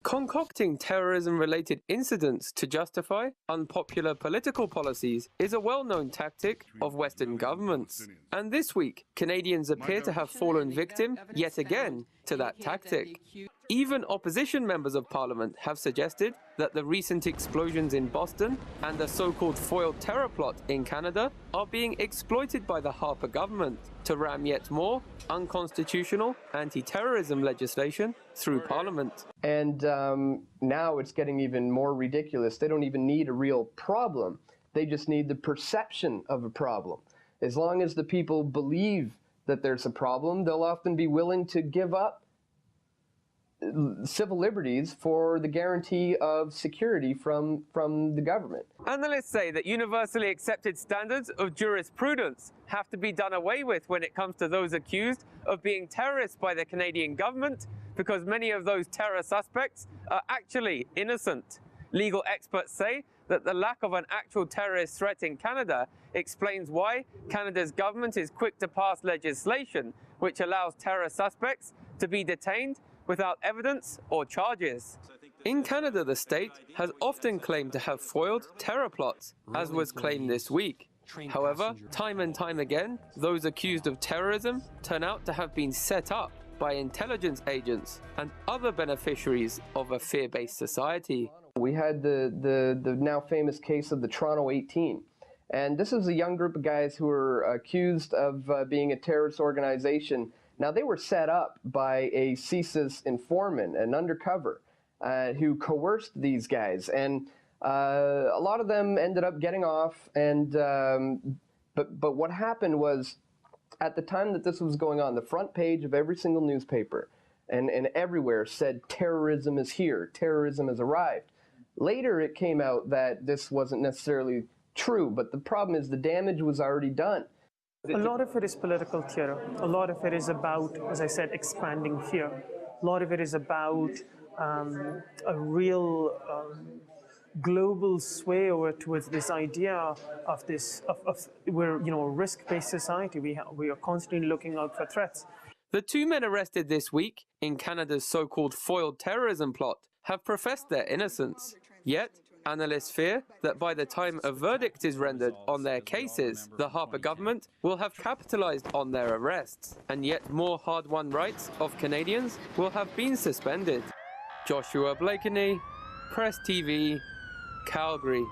Concocting terrorism-related incidents to justify unpopular political policies is a well-known tactic of Western governments. And this week, Canadians appear to have fallen victim, yet again, to that tactic. Even opposition members of Parliament have suggested that the recent explosions in Boston and the so-called foiled terror plot in Canada are being exploited by the Harper government to ram yet more unconstitutional anti-terrorism legislation through Parliament. And now it's getting even more ridiculous. They don't even need a real problem. They just need the perception of a problem. As long as the people believe that there's a problem, they'll often be willing to give up civil liberties for the guarantee of security from the government. Analysts say that universally accepted standards of jurisprudence have to be done away with when it comes to those accused of being terrorists by the Canadian government, because many of those terror suspects are actually innocent. Legal experts say that the lack of an actual terrorist threat in Canada explains why Canada's government is quick to pass legislation which allows terror suspects to be detained without evidence or charges. In Canada, the state has often claimed to have foiled terror plots, as was claimed this week. However, time and time again, those accused of terrorism turn out to have been set up by intelligence agents and other beneficiaries of a fear-based society. We had the now famous case of the Toronto 18. And this is a young group of guys who were accused of being a terrorist organization. Now, they were set up by a CSIS informant, an undercover, who coerced these guys. And a lot of them ended up getting off. And but what happened was, at the time that this was going on, the front page of every single newspaper and everywhere said, "Terrorism is here, terrorism has arrived." Later, it came out that this wasn't necessarily true, but the problem is the damage was already done. A lot of it is political theater. A lot of it is about, as I said, expanding fear. A lot of it is about a real global sway over towards this idea of we're a risk-based society. We are constantly looking out for threats. The two men arrested this week in Canada's so-called foiled terrorism plot have professed their innocence. Yet, analysts fear that by the time a verdict is rendered on their cases, the Harper government will have capitalized on their arrests, and yet more hard-won rights of Canadians will have been suspended. Joshua Blakeney, Press TV, Calgary.